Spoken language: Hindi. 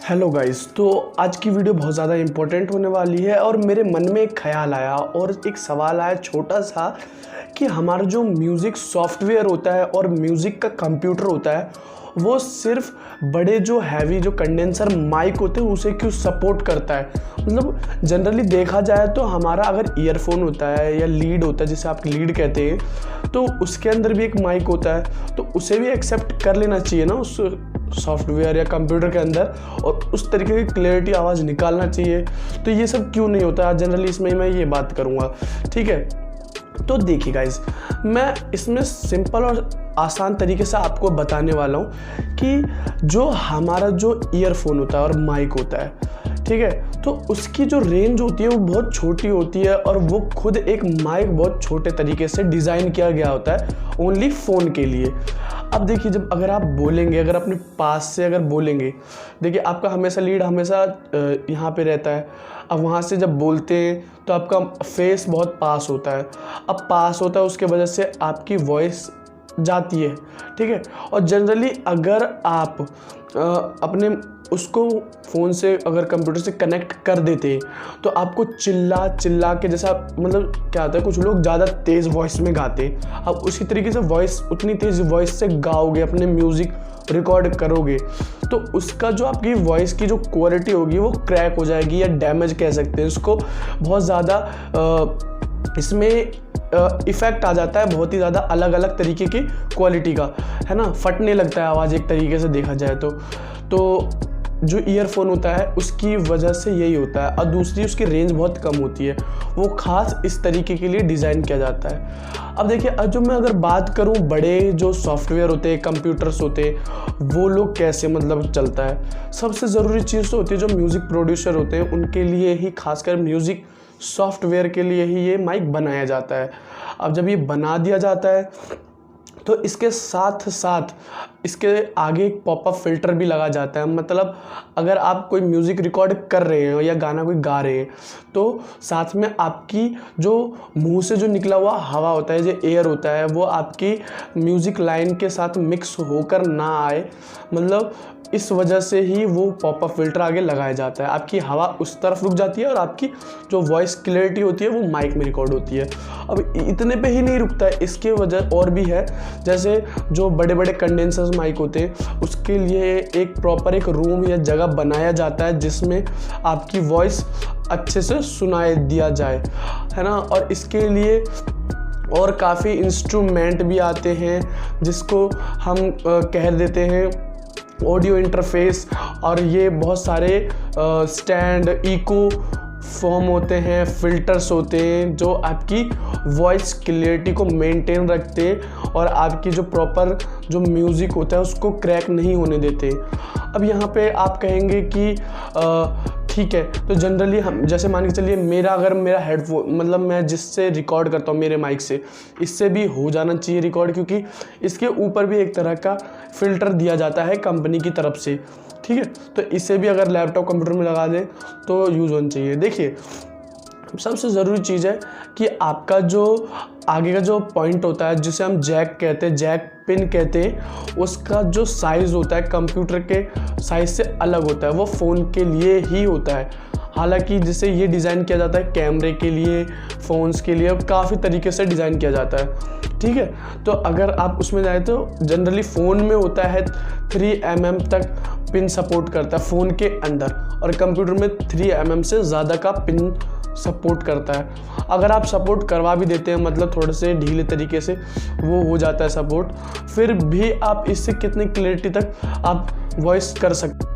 हेलो गाइस, तो आज की वीडियो बहुत ज़्यादा इम्पोर्टेंट होने वाली है और मेरे मन में एक ख्याल आया और एक सवाल आया छोटा सा कि हमारा जो म्यूज़िक सॉफ्टवेयर होता है और म्यूज़िक का कंप्यूटर होता है वो सिर्फ बड़े जो हैवी जो कंडेंसर माइक होते हैं उसे क्यों सपोर्ट करता है। मतलब जनरली देखा जाए तो हमारा अगर ईयरफोन होता है या लीड होता है जिसे आप लीड कहते हैं तो उसके अंदर भी एक माइक होता है, तो उसे भी एक्सेप्ट कर लेना चाहिए ना उस सॉफ्टवेयर या कंप्यूटर के अंदर और उस तरीके की क्लैरिटी आवाज़ निकालना चाहिए। तो ये सब क्यों नहीं होता जनरली, इसमें मैं ये बात करूँगा। ठीक है, तो देखिए गाइस, मैं इसमें सिंपल और आसान तरीके से आपको बताने वाला हूँ कि जो हमारा जो ईयरफोन होता है और माइक होता है, ठीक है, तो उसकी जो रेंज होती है वो बहुत छोटी होती है और वो खुद एक माइक बहुत छोटे तरीके से डिज़ाइन किया गया होता है ओनली फ़ोन के लिए। अब देखिए, जब अगर आप बोलेंगे, अगर अपने पास से अगर बोलेंगे, देखिए आपका हमेशा लीड हमेशा यहाँ पे रहता है। अब वहाँ से जब बोलते हैं तो आपका फेस बहुत पास होता है। अब पास होता है उसके वजह से आपकी वॉइस जाती है, ठीक है। और जनरली अगर आप अपने उसको फ़ोन से अगर कंप्यूटर से कनेक्ट कर देते तो आपको चिल्ला चिल्ला के, जैसा मतलब क्या होता है, कुछ लोग ज़्यादा तेज़ वॉइस में गाते, आप उसी तरीके से वॉइस उतनी तेज़ वॉइस से गाओगे, अपने म्यूज़िक रिकॉर्ड करोगे तो उसका जो आपकी वॉइस की जो क्वालिटी होगी वो क्रैक हो जाएगी या डैमेज कह सकते हैं इसको। बहुत ज़्यादा इसमें इफ़ेक्ट आ जाता है, बहुत ही ज़्यादा अलग अलग तरीके की क्वालिटी का, है ना। फटने लगता है आवाज़ एक तरीके से देखा जाए तो जो ईयरफोन होता है उसकी वजह से यही होता है। और दूसरी, उसकी रेंज बहुत कम होती है, वो ख़ास इस तरीके के लिए डिज़ाइन किया जाता है। अब देखिए, जो मैं अगर बात करूं बड़े जो सॉफ्टवेयर होते हैं, कंप्यूटर्स होते हैं, वो लोग कैसे मतलब चलता है। सबसे ज़रूरी चीज़ तो होती है जो म्यूज़िक प्रोड्यूसर होते हैं उनके लिए ही, खासकर म्यूज़िक सॉफ्टवेयर के लिए ही ये माइक बनाया जाता है। अब जब ये बना दिया जाता है तो इसके साथ साथ इसके आगे एक पॉपअप फ़िल्टर भी लगा जाता है। मतलब अगर आप कोई म्यूज़िक रिकॉर्ड कर रहे हैं या गाना कोई गा रहे हैं तो साथ में आपकी जो मुंह से जो निकला हुआ हवा होता है, जो एयर होता है, वो आपकी म्यूज़िक लाइन के साथ मिक्स होकर ना आए, मतलब इस वजह से ही वो पॉपअप फ़िल्टर आगे लगाया जाता है। आपकी हवा उस तरफ रुक जाती है और आपकी जो वॉइस क्लैरिटी होती है वो माइक में रिकॉर्ड होती है। अब इतने पे ही नहीं रुकता है, इसके वजह और भी है। जैसे जो बड़े बड़े कंडेंसर माइक होते हैं उसके लिए एक प्रॉपर एक रूम या जगह बनाया जाता है जिसमें आपकी वॉइस अच्छे से सुनाई दिया जाए, है ना। और इसके लिए और काफ़ी इंस्ट्रूमेंट भी आते हैं जिसको हम कह देते हैं ऑडियो इंटरफेस, और ये बहुत सारे स्टैंड, इको फॉर्म होते हैं, फिल्टर्स होते हैं जो आपकी वॉइस क्लियरिटी को मेंटेन रखते हैं और आपकी जो प्रॉपर जो म्यूज़िक होता है उसको क्रैक नहीं होने देते। अब यहाँ पे आप कहेंगे कि ठीक है, तो जनरली हम जैसे मान के चलिए अगर मेरा हेडफोन, मतलब मैं जिससे रिकॉर्ड करता हूँ मेरे माइक से, इससे भी हो जाना चाहिए रिकॉर्ड, क्योंकि इसके ऊपर भी एक तरह का फ़िल्टर दिया जाता है कंपनी की तरफ से, ठीक है। तो इसे भी अगर लैपटॉप कंप्यूटर में लगा दें तो यूज़ होना चाहिए। देखिए, सबसे ज़रूरी चीज़ है कि आपका जो आगे का जो पॉइंट होता है जिसे हम जैक कहते हैं, जैक पिन कहते हैं, उसका जो साइज़ होता है कंप्यूटर के साइज़ से अलग होता है, वो फ़ोन के लिए ही होता है। हालांकि जिसे ये डिज़ाइन किया जाता है कैमरे के लिए, फ़ोन्स के लिए, काफ़ी तरीके से डिज़ाइन किया जाता है, ठीक है। तो अगर आप उसमें जाए तो जनरली फ़ोन में होता है 3 mm तक पिन सपोर्ट करता है फ़ोन के अंदर, और कंप्यूटर में 3 mm से ज़्यादा का पिन सपोर्ट करता है। अगर आप सपोर्ट करवा भी देते हैं, मतलब थोड़े से ढीले तरीके से वो हो जाता है सपोर्ट, फिर भी आप इससे कितनी क्लैरिटी तक आप वॉइस कर सकते हैं।